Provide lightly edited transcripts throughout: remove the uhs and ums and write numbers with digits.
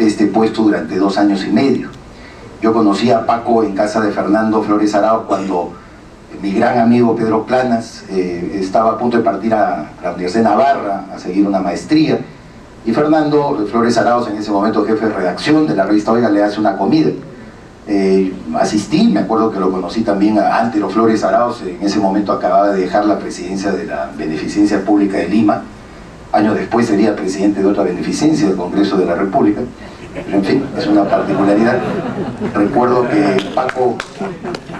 este puesto durante 2 años y medio. Yo conocí a Paco en casa de Fernando Flores Arauz cuando mi gran amigo Pedro Planas estaba a punto de partir a la Universidad de Navarra a seguir una maestría, y Fernando Flores Arauz, en ese momento jefe de redacción de la revista Oiga, le hace una comida. Asistí, me acuerdo que lo conocí también a Antero Flores Arauz, en ese momento acababa de dejar la presidencia de la Beneficencia Pública de Lima, años después sería presidente de otra beneficencia del Congreso de la República, pero en fin, es una particularidad. Recuerdo que Paco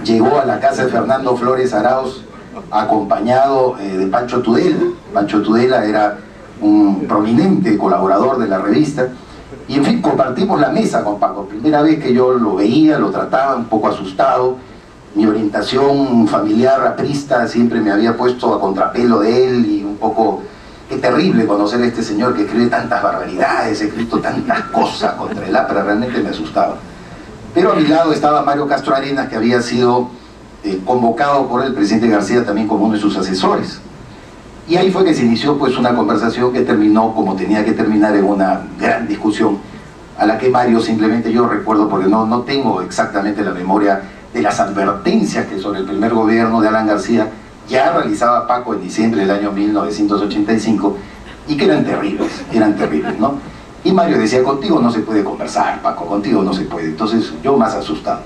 llegó a la casa de Fernando Flores Arauz acompañado de Pancho Tudela. Pancho Tudela era un prominente colaborador de la revista, y en fin, compartimos la mesa con Paco. Primera vez que yo lo veía, lo trataba un poco asustado. Mi orientación familiar aprista siempre me había puesto a contrapelo de él, y un poco, qué terrible conocer a este señor que escribe tantas barbaridades, ha escrito tantas cosas contra el APRA, realmente me asustaba. Pero a mi lado estaba Mario Castro Arenas, que había sido convocado por el presidente García también como uno de sus asesores. Y ahí fue que se inició pues una conversación que terminó como tenía que terminar, en una gran discusión a la que Mario simplemente, yo recuerdo porque no tengo exactamente la memoria de las advertencias que sobre el primer gobierno de Alan García ya realizaba Paco en diciembre del año 1985, y que eran terribles, ¿no? Y Mario decía: contigo no se puede conversar, Paco, contigo no se puede. Entonces yo más asustado.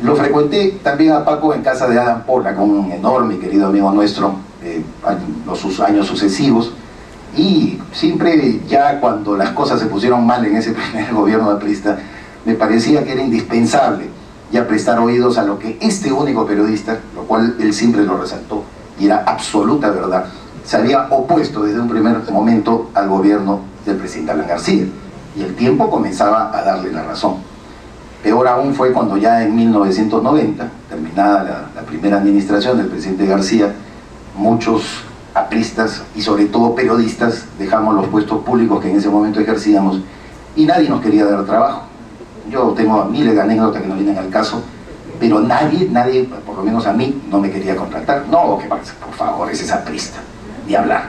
Lo frecuenté también a Paco en casa de Adam Pollack, un enorme y querido amigo nuestro, los años sucesivos, y siempre, ya cuando las cosas se pusieron mal en ese primer gobierno aprista, me parecía que era indispensable ya prestar oídos a lo que este único periodista, lo cual él siempre lo resaltó, y era absoluta verdad, se había opuesto desde un primer momento al gobierno del presidente Alan García, y el tiempo comenzaba a darle la razón. Peor aún fue cuando ya en 1990, terminada la primera administración del presidente García, muchos apristas y sobre todo periodistas dejamos los puestos públicos que en ese momento ejercíamos, y nadie nos quería dar trabajo. Yo tengo miles de anécdotas que no vienen al caso, pero nadie, por lo menos a mí, no me quería contratar. No, que por favor, ese es aprista, ni hablar.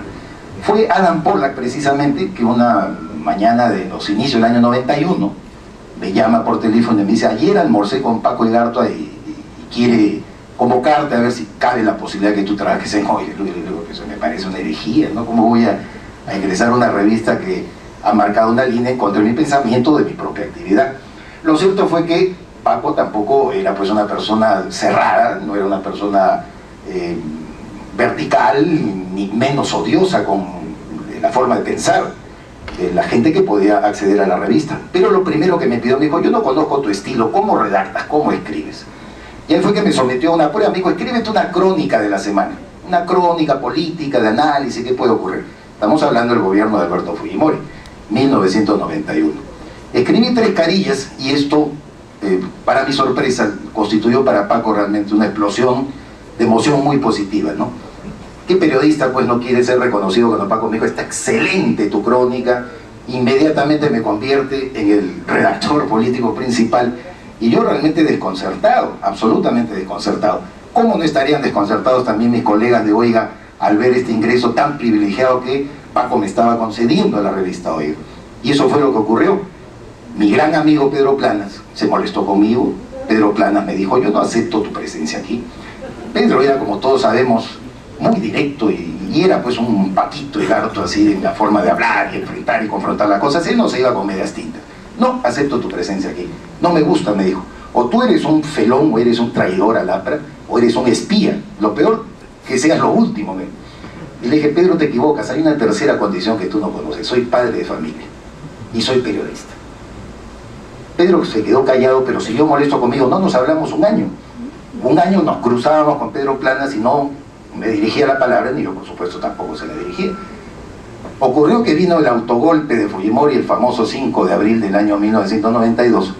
Fue Adam Pollack precisamente que una mañana de los inicios del año 91 me llama por teléfono y me dice: ayer almorcé con Paco Igartua y quiere convocarte a ver si cabe la posibilidad que tú trabajes en Oiga. Yo digo que eso me parece una herejía, ¿no? ¿Cómo voy a ingresar a una revista que ha marcado una línea en contra de mi pensamiento, de mi propia actividad? Lo cierto fue que Paco tampoco era pues una persona cerrada, no era una persona vertical, ni menos odiosa con la forma de pensar la gente que podía acceder a la revista. Pero lo primero que me pidió, me dijo: yo no conozco tu estilo, ¿cómo redactas? ¿Cómo escribes? Y él fue que me sometió a una prueba. Me dijo: escríbete una crónica de la semana, una crónica política de análisis, ¿qué puede ocurrir? Estamos hablando del gobierno de Alberto Fujimori, 1991. Escribí 3 carillas, y esto, para mi sorpresa, constituyó para Paco realmente una explosión de emoción muy positiva, ¿no? ¿Qué periodista pues no quiere ser reconocido? Cuando Paco me dijo: está excelente tu crónica, inmediatamente me convierte en el redactor político principal, y yo realmente desconcertado, absolutamente desconcertado. ¿Cómo no estarían desconcertados también mis colegas de Oiga al ver este ingreso tan privilegiado que Paco me estaba concediendo a la revista Oiga? Y eso fue lo que ocurrió. Mi gran amigo Pedro Planas se molestó conmigo. Pedro Planas me dijo: yo no acepto tu presencia aquí. Pedro era, como todos sabemos, muy directo, y era pues un Paquito Igartua así en la forma de hablar y enfrentar y confrontar las cosas. Él no se iba con medias tintas. No acepto tu presencia aquí, no me gusta, me dijo. O tú eres un felón, o eres un traidor al APRA, o eres un espía. Lo peor, que seas lo último. Y le dije: Pedro, te equivocas, hay una tercera condición que tú no conoces. Soy padre de familia y soy periodista. Pedro se quedó callado, pero siguió molesto conmigo. No nos hablamos un año. Un año nos cruzábamos con Pedro Planas y no me dirigía la palabra, ni yo por supuesto tampoco se la dirigía. Ocurrió que vino el autogolpe de Fujimori, el famoso 5 de abril del año 1992,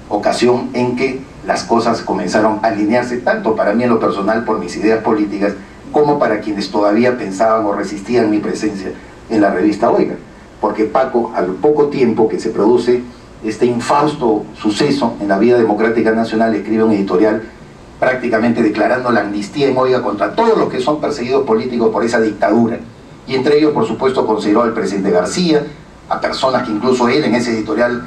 ocasión en que las cosas comenzaron a alinearse, tanto para mí en lo personal por mis ideas políticas, como para quienes todavía pensaban o resistían mi presencia en la revista Oiga. Porque Paco, al poco tiempo que se produce este infausto suceso en la vida democrática nacional, escribe un editorial prácticamente declarando la amnistía en Oiga contra todos los que son perseguidos políticos por esa dictadura. Y entre ellos, por supuesto, consideró al presidente García, a personas que incluso él en ese editorial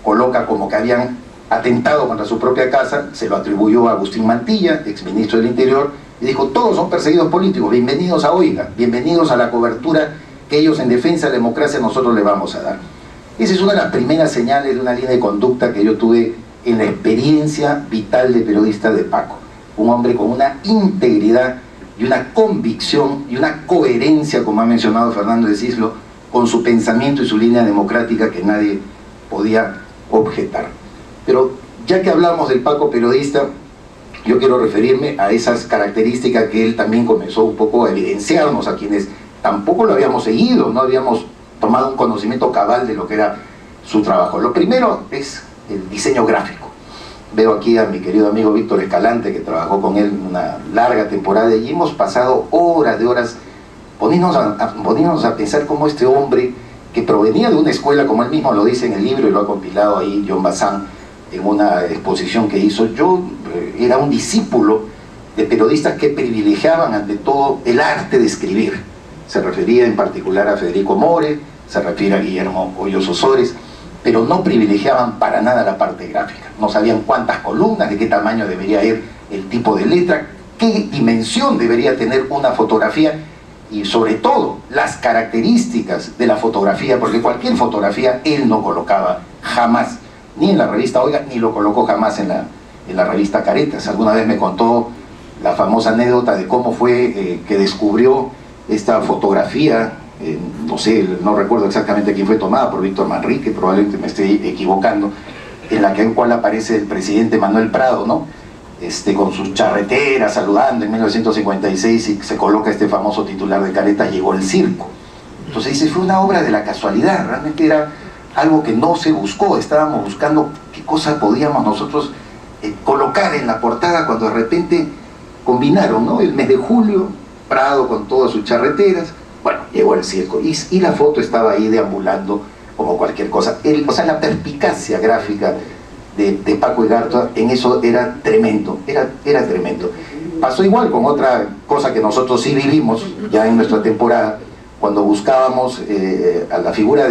coloca como que habían atentado contra su propia casa, se lo atribuyó a Agustín Mantilla, exministro del Interior, y dijo: todos son perseguidos políticos, bienvenidos a OIGA, bienvenidos a la cobertura que ellos en defensa de la democracia nosotros le vamos a dar. Esa es una de las primeras señales de una línea de conducta que yo tuve en la experiencia vital de periodista de Paco. Un hombre con una integridad y una convicción y una coherencia, como ha mencionado Fernando de Cislo, con su pensamiento y su línea democrática que nadie podía objetar. Pero ya que hablamos del Paco periodista, yo quiero referirme a esas características que él también comenzó un poco a evidenciarnos, a quienes tampoco lo habíamos seguido, no habíamos tomado un conocimiento cabal de lo que era su trabajo. Lo primero es el diseño gráfico. Veo aquí a mi querido amigo Víctor Escalante, que trabajó con él una larga temporada, y hemos pasado horas de horas poniéndonos a pensar cómo este hombre, que provenía de una escuela, como él mismo lo dice en el libro y lo ha compilado ahí John Bazán en una exposición que hizo, yo era un discípulo de periodistas que privilegiaban ante todo el arte de escribir. Se refería en particular a Federico More, se refiere a Guillermo Hoyos Osores, pero no privilegiaban para nada la parte gráfica. No sabían cuántas columnas, de qué tamaño debería ir el tipo de letra, qué dimensión debería tener una fotografía, y sobre todo las características de la fotografía, porque cualquier fotografía él no colocaba jamás, ni en la revista Oiga, ni lo colocó jamás en la revista Caretas. Alguna vez me contó la famosa anécdota de cómo fue que descubrió esta fotografía, no sé, no recuerdo exactamente quién fue tomada, por Víctor Manrique, probablemente me esté equivocando, en cual aparece el presidente Manuel Prado, ¿no? Con sus charreteras saludando en 1956, y se coloca este famoso titular de Caretas: llegó el circo. Entonces dice, fue una obra de la casualidad, realmente era algo que no se buscó, estábamos buscando qué cosa podíamos nosotros colocar en la portada, cuando de repente combinaron, ¿no? El mes de julio, Prado con todas sus charreteras, bueno, llegó el circo, y la foto estaba ahí deambulando como cualquier cosa. O sea, la perspicacia gráfica de Paco Ugarte en eso era tremendo, era tremendo. Pasó igual con otra cosa que nosotros sí vivimos ya en nuestra temporada, cuando buscábamos a la figura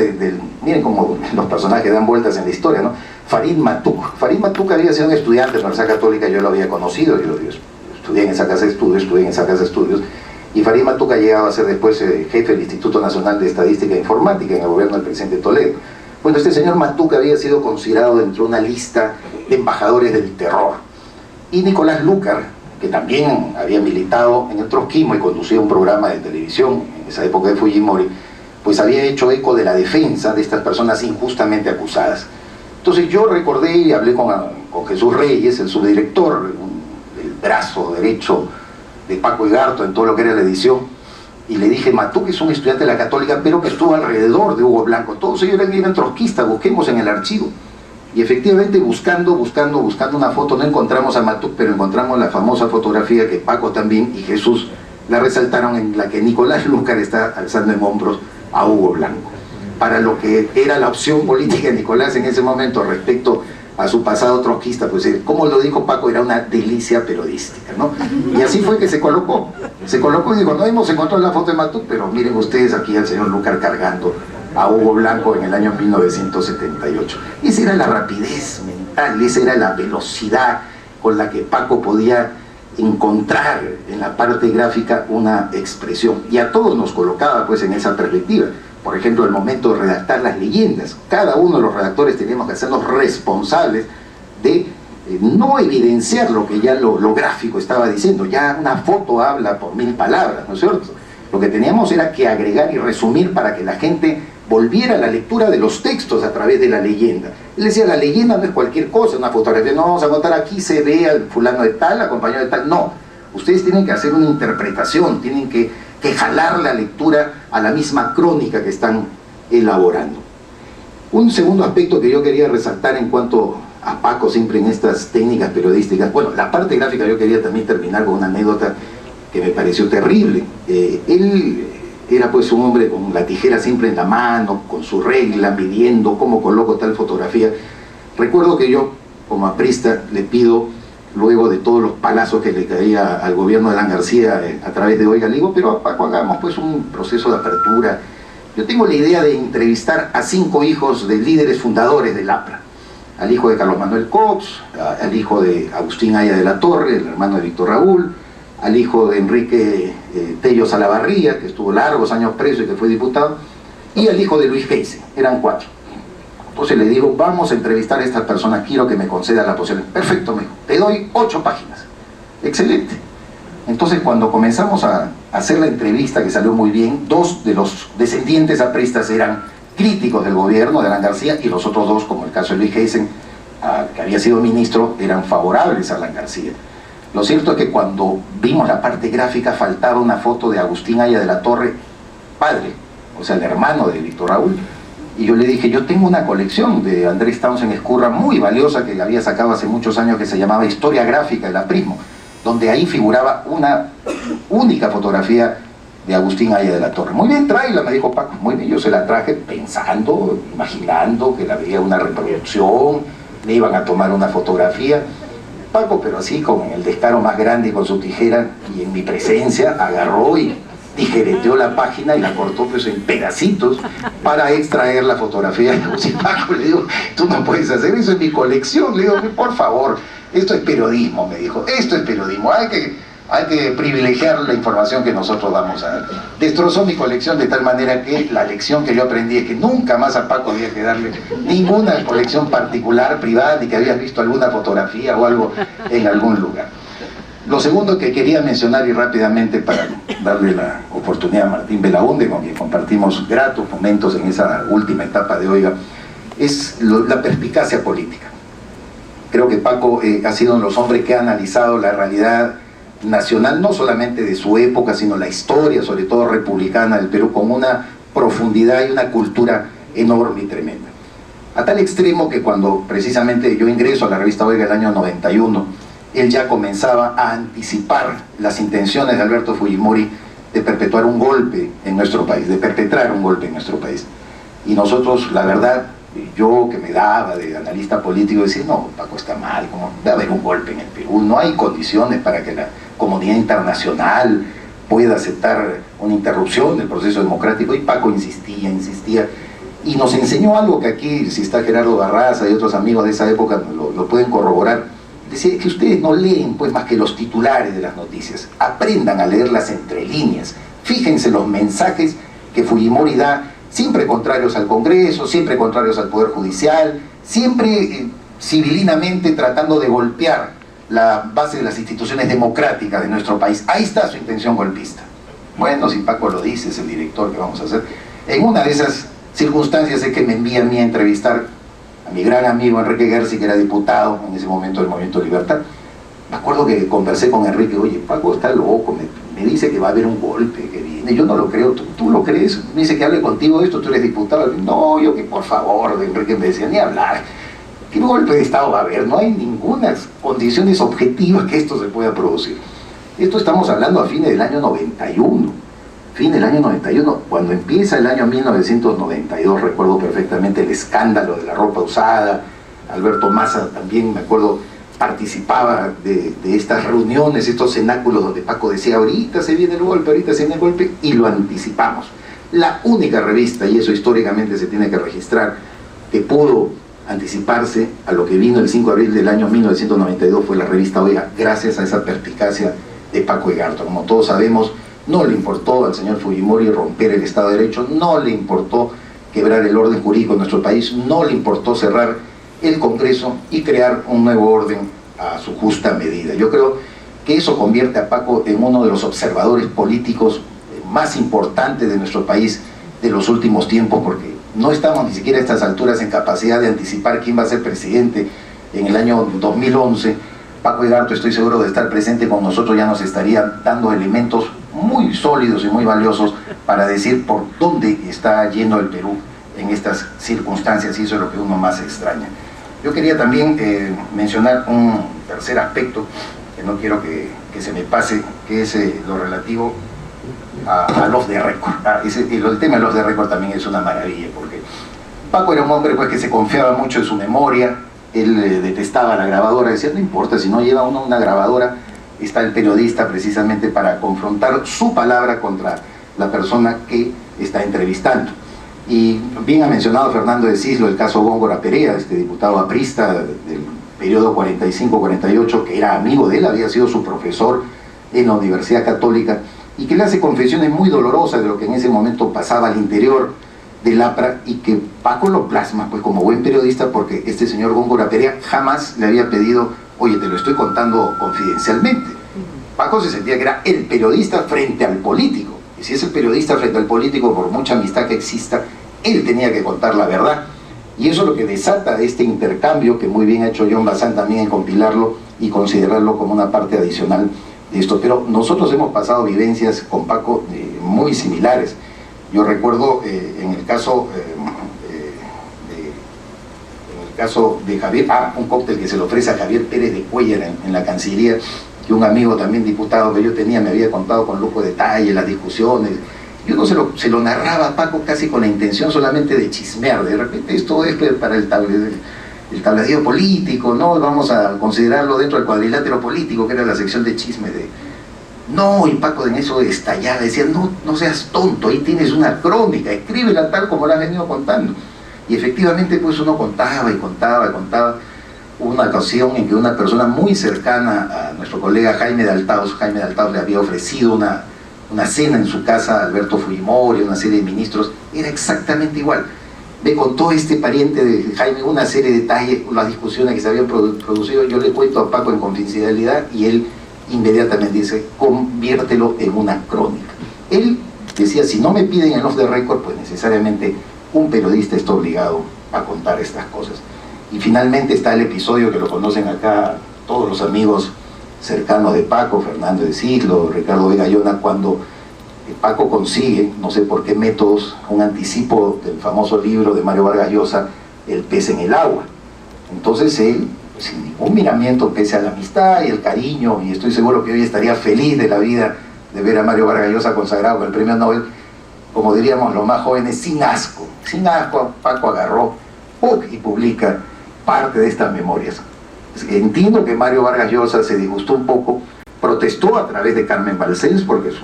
miren cómo los personajes dan vueltas en la historia, ¿no? Farid Matuk. Farid Matuk había sido un estudiante de la Universidad Católica, yo lo había conocido, yo estudié en esa casa de estudios, y Farid Matuk ha llegado a ser después jefe del Instituto Nacional de Estadística e Informática en el gobierno del presidente Toledo. Bueno, este señor Matuk había sido considerado dentro de una lista de embajadores del terror. Y Nicolás Lucar, que también había militado en el trotskismo y conducía un programa de televisión en esa época de Fujimori, pues había hecho eco de la defensa de estas personas injustamente acusadas. Entonces yo recordé y hablé con Jesús Reyes, el subdirector, el brazo derecho de Paco Ugarte en todo lo que era la edición, y le dije: Matuk es un estudiante de la Católica, pero que estuvo alrededor de Hugo Blanco, todos ellos eran trotskistas, busquemos en el archivo. Y efectivamente buscando una foto, no encontramos a Matuk, pero encontramos la famosa fotografía que Paco también y Jesús la resaltaron, en la que Nicolás Lucar está alzando en hombros a Hugo Blanco, para lo que era la opción política de Nicolás en ese momento respecto a su pasado trotskista. Pues como lo dijo Paco, era una delicia periodística, ¿no? Y así fue que se colocó y dijo: no hemos encontrado la foto de Matuk, pero miren ustedes aquí al señor Lucar cargando a Hugo Blanco en el año 1978. Esa era la rapidez mental, esa era la velocidad con la que Paco podía encontrar en la parte gráfica una expresión, y a todos nos colocaba pues en esa perspectiva. Por ejemplo, el momento de redactar las leyendas, cada uno de los redactores teníamos que hacernos responsables de no evidenciar lo que ya lo gráfico estaba diciendo. Ya una foto habla por 1000 palabras, ¿no es cierto? Lo que teníamos era que agregar y resumir para que la gente volviera a la lectura de los textos a través de la leyenda. Él decía: la leyenda no es cualquier cosa, una fotografía, no vamos a contar aquí se ve al fulano de tal, acompañado de tal. No, ustedes tienen que hacer una interpretación, tienen que jalar la lectura a la misma crónica que están elaborando. Un segundo aspecto que yo quería resaltar en cuanto a Paco, siempre en estas técnicas periodísticas, bueno, la parte gráfica, yo quería también terminar con una anécdota que me pareció terrible. Él era pues un hombre con la tijera siempre en la mano, con su regla, midiendo cómo coloco tal fotografía. Recuerdo que yo, como aprista, le pido, luego de todos los palazos que le caía al gobierno de Alan García a través de Oiga, le digo: pero Paco, hagamos pues un proceso de apertura. Yo tengo la idea de entrevistar a 5 hijos de líderes fundadores del APRA. al hijo de Carlos Manuel Cox, al hijo de Agustín Aya de la Torre, el hermano de Víctor Raúl, al hijo de Enrique Tello Salavarría, que estuvo largos años preso y que fue diputado, y al hijo de Luis Geise. Eran 4. Entonces le digo, vamos a entrevistar a estas personas, quiero que me conceda la posibilidad. Perfecto, me dijo, te doy 8 páginas. Excelente. Entonces cuando comenzamos a hacer la entrevista, que salió muy bien, 2 de los descendientes apristas eran críticos del gobierno de Alan García, y los otros 2, como el caso de Luis Geisen, que había sido ministro, eran favorables a Alan García. Lo cierto es que cuando vimos la parte gráfica faltaba una foto de Agustín Aya de la Torre, padre, o sea, el hermano de Víctor Raúl. Y yo le dije, yo tengo una colección de Andrés Townsend Escurra muy valiosa que había sacado hace muchos años, que se llamaba Historia Gráfica del Aprismo, donde ahí figuraba una única fotografía de Agustín Aya de la Torre. Muy bien, tráela, me dijo Paco. Muy bien, yo se la traje pensando, imaginando que la veía una reproducción, le iban a tomar una fotografía. Paco, pero así con el descaro más grande y con su tijera y en mi presencia, agarró y tijereteó la página y la cortó pues en pedacitos para extraer la fotografía. Y Paco, le digo, tú no puedes hacer eso en mi colección. Le digo, por favor, esto es periodismo, me dijo, esto es periodismo, hay que privilegiar la información que nosotros damos a él. Destrozó mi colección de tal manera que la lección que yo aprendí es que nunca más a Paco había que darle ninguna colección particular, privada, ni que habías visto alguna fotografía o algo en algún lugar. Lo segundo que quería mencionar, y rápidamente para darle la oportunidad a Martín Belaúnde, con quien compartimos gratos momentos en esa última etapa de Oiga, es la perspicacia política. Creo que Paco ha sido uno de los hombres que ha analizado la realidad nacional, no solamente de su época, sino la historia, sobre todo republicana del Perú, con una profundidad y una cultura enorme y tremenda. A tal extremo que cuando precisamente yo ingreso a la revista Oiga el año 91, él ya comenzaba a anticipar las intenciones de Alberto Fujimori de perpetrar un golpe en nuestro país. Y nosotros, la verdad, yo que me daba de analista político, decía, no, Paco está mal, ¿cómo va a haber un golpe en el Perú? No hay condiciones para que la comunidad internacional pueda aceptar una interrupción del proceso democrático. Y Paco insistía, y nos enseñó algo que aquí, si está Gerardo Barraza y otros amigos de esa época lo pueden corroborar. Decía que ustedes no leen pues más que los titulares de las noticias, aprendan a leer las entrelíneas, fíjense los mensajes que Fujimori da, siempre contrarios al Congreso, siempre contrarios al Poder Judicial, siempre civilinamente tratando de golpear la base de las instituciones democráticas de nuestro país. Ahí está su intención golpista. Bueno, si Paco lo dice, es el director que vamos a hacer. En una de esas circunstancias es que me envía a mí a entrevistar a mi gran amigo Enrique Gersi, que era diputado en ese momento del Movimiento Libertad. Me acuerdo que conversé con Enrique, oye, Paco está loco, me dice que va a haber un golpe, que viene, yo no lo creo, ¿tú lo crees? Me dice que hable contigo de esto, tú eres diputado. No, yo que por favor, Enrique me decía, ni hablar, ¿qué golpe de Estado va a haber? No hay ninguna condiciones objetivas que esto se pueda producir. Esto estamos hablando a fines del año 91. Fin del año 91, cuando empieza el año 1992, recuerdo perfectamente el escándalo de la ropa usada. Alberto Massa también, me acuerdo, participaba de estas reuniones, estos cenáculos donde Paco decía, ahorita se viene el golpe, ahorita se viene el golpe, y lo anticipamos. La única revista, y eso históricamente se tiene que registrar, que pudo anticiparse a lo que vino el 5 de abril del año 1992 fue la revista Oiga, gracias a esa perspicacia de Paco Egarto. Como todos sabemos, no le importó al señor Fujimori romper el Estado de Derecho, no le importó quebrar el orden jurídico en nuestro país, no le importó cerrar el Congreso y crear un nuevo orden a su justa medida. Yo creo que eso convierte a Paco en uno de los observadores políticos más importantes de nuestro país de los últimos tiempos, porque no estamos ni siquiera a estas alturas en capacidad de anticipar quién va a ser presidente en el año 2011. Paco Egarto, estoy seguro de estar presente con nosotros, ya nos estaría dando elementos muy sólidos y muy valiosos para decir por dónde está yendo el Perú en estas circunstancias, y eso es lo que uno más extraña. Yo quería también mencionar un tercer aspecto que no quiero que se me pase, que es lo relativo a los de récord. El tema de los de récord también es una maravilla, porque Paco era un hombre pues, que se confiaba mucho en su memoria. Él detestaba la grabadora, decía, no importa, si no lleva uno una grabadora, está el periodista precisamente para confrontar su palabra contra la persona que está entrevistando. Y bien ha mencionado Fernando de Cislo el caso Góngora Perea, este diputado aprista del periodo 45-48, que era amigo de él, había sido su profesor en la Universidad Católica, y que le hace confesiones muy dolorosas de lo que en ese momento pasaba al interior del APRA, y que Paco lo plasma pues como buen periodista, porque este señor Góngora Perea jamás le había pedido: oye, te lo estoy contando confidencialmente. Paco se sentía que era el periodista frente al político, y si es el periodista frente al político, por mucha amistad que exista, él tenía que contar la verdad. Y eso es lo que desata este intercambio, que muy bien ha hecho John Bazán también en compilarlo y considerarlo como una parte adicional de esto. Pero nosotros hemos pasado vivencias con Paco muy similares. Yo recuerdo en el caso de Javier, un cóctel que se le ofrece a Javier Pérez de Cuéllar en la Cancillería, que un amigo también diputado que yo tenía me había contado con lujo de detalle las discusiones. Y uno se lo narraba a Paco casi con la intención solamente de chismear. De repente esto es para el tabladillo político, ¿no? Vamos a considerarlo dentro del cuadrilátero político, que era la sección de chisme de... No, y Paco en eso estallaba, decía: no seas tonto, ahí tienes una crónica, escríbela tal como la has venido contando. Y efectivamente pues uno contaba y contaba y contaba. Hubo una ocasión en que una persona muy cercana a nuestro colega Jaime de Altaos le había ofrecido una cena en su casa a Alberto Fujimori, una serie de ministros. Era exactamente igual. Me contó este pariente de Jaime una serie de detalles, las discusiones que se habían producido. Yo le cuento a Paco en confidencialidad y él inmediatamente dice: conviértelo en una crónica. Él decía: si no me piden el off the record, pues necesariamente un periodista está obligado a contar estas cosas. Y finalmente está el episodio que lo conocen acá todos los amigos cercanos de Paco, Fernando de Cislo, Ricardo Vega Llona, cuando Paco consigue, no sé por qué métodos, un anticipo del famoso libro de Mario Vargas Llosa, El pez en el agua. Entonces él, sin ningún miramiento, pese a la amistad y el cariño, y estoy seguro que hoy estaría feliz de la vida de ver a Mario Vargas Llosa consagrado con el premio Nobel, como diríamos los más jóvenes, sin asco, Paco agarró y publica parte de estas memorias. Entiendo que Mario Vargas Llosa se disgustó un poco, protestó a través de Carmen Balcells, porque su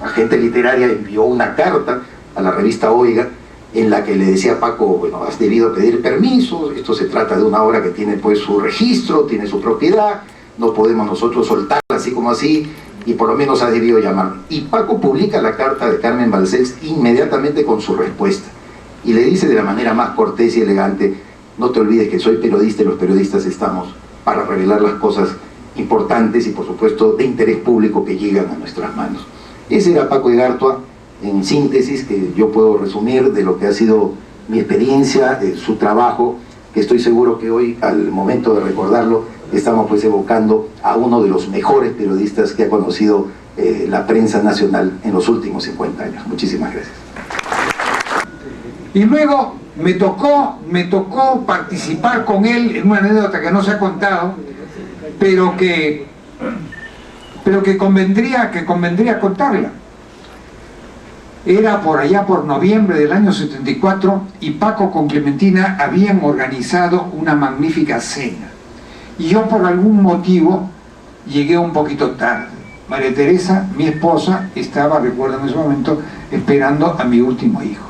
agente literaria envió una carta a la revista Oiga, en la que le decía a Paco: bueno, has debido pedir permiso, esto se trata de una obra que tiene pues su registro, tiene su propiedad, no podemos nosotros soltarla así como así, y por lo menos has debido llamar. Y Paco publica la carta de Carmen Balcells inmediatamente con su respuesta, y le dice de la manera más cortés y elegante: no te olvides que soy periodista y los periodistas estamos para revelar las cosas importantes y por supuesto de interés público que llegan a nuestras manos. Ese era Paco Igartua, en síntesis, que yo puedo resumir de lo que ha sido mi experiencia, su trabajo, que estoy seguro que hoy, al momento de recordarlo, estamos pues evocando a uno de los mejores periodistas que ha conocido la prensa nacional en los últimos 50 años. Muchísimas gracias. Y luego me tocó participar con él en una anécdota que no se ha contado, pero que convendría contarla. Era por allá por noviembre del año 74, y Paco con Clementina habían organizado una magnífica cena. Y yo por algún motivo llegué un poquito tarde. María Teresa, mi esposa, estaba, recuerdo en ese momento, esperando a mi último hijo.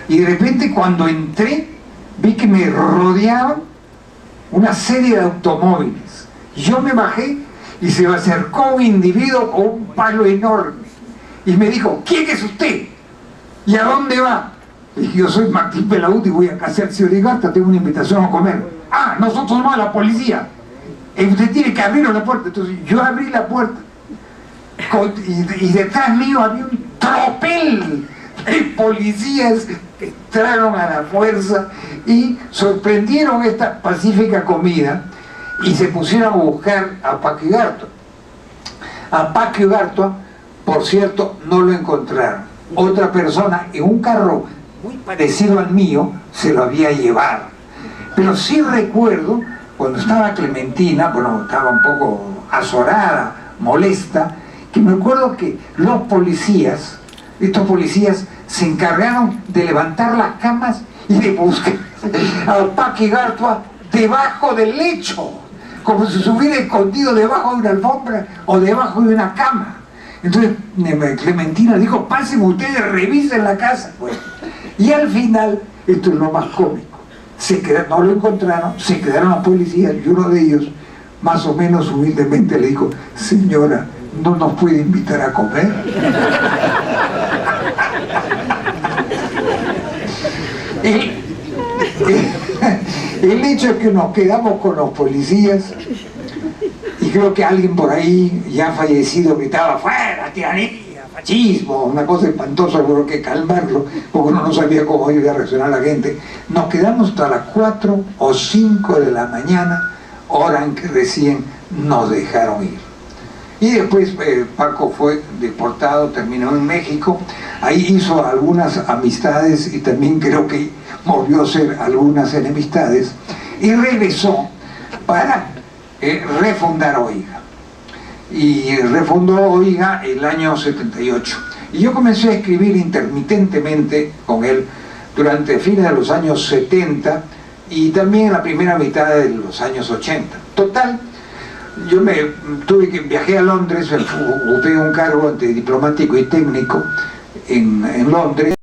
Y de repente cuando entré, vi que me rodeaban una serie de automóviles. Yo me bajé y se me acercó un individuo con un palo enorme. Y me dijo: ¿quién es usted? ¿Y a dónde va? Y dije: yo soy Martín Pelaud y voy a casa del señor Igartua, tengo una invitación a comer. Ah, nosotros somos la policía. Usted tiene que abrir la puerta. Entonces yo abrí la puerta. Y detrás mío había un tropel de policías que entraron a la fuerza y sorprendieron esta pacífica comida y se pusieron a buscar a Paco Igartua. A Paco Igartua, por cierto, no lo encontraron. Otra persona en un carro muy parecido al mío se lo había llevado. Pero sí recuerdo cuando estaba Clementina, bueno, estaba un poco azorada, molesta, que me acuerdo que los policías, estos policías, se encargaron de levantar las camas y de buscar a Paco Igartua debajo del lecho, como si se hubiera escondido debajo de una alfombra o debajo de una cama. Entonces Clementina dijo: pasen ustedes, revisen la casa. Bueno, Y al final, esto es lo más cómico, no lo encontraron, se quedaron los policías y uno de ellos, más o menos humildemente, le dijo: señora, ¿no nos puede invitar a comer? El hecho es que nos quedamos con los policías y creo que alguien por ahí ya fallecido gritaba: ¡fuera, tiranía, fascismo! Una cosa espantosa, hubo que calmarlo porque uno no sabía cómo iba a reaccionar la gente. Nos quedamos hasta las 4 o 5 de la mañana, hora en que recién nos dejaron ir. Y después Paco fue deportado, terminó en México, ahí hizo algunas amistades y también creo que volvió a hacer algunas enemistades, y regresó para refundar OIGA. Y refundó OIGA el año 78. Y yo comencé a escribir intermitentemente con él durante fines de los años 70 y también en la primera mitad de los años 80. Total, yo viajé a Londres, ocupé un cargo de diplomático y técnico en Londres.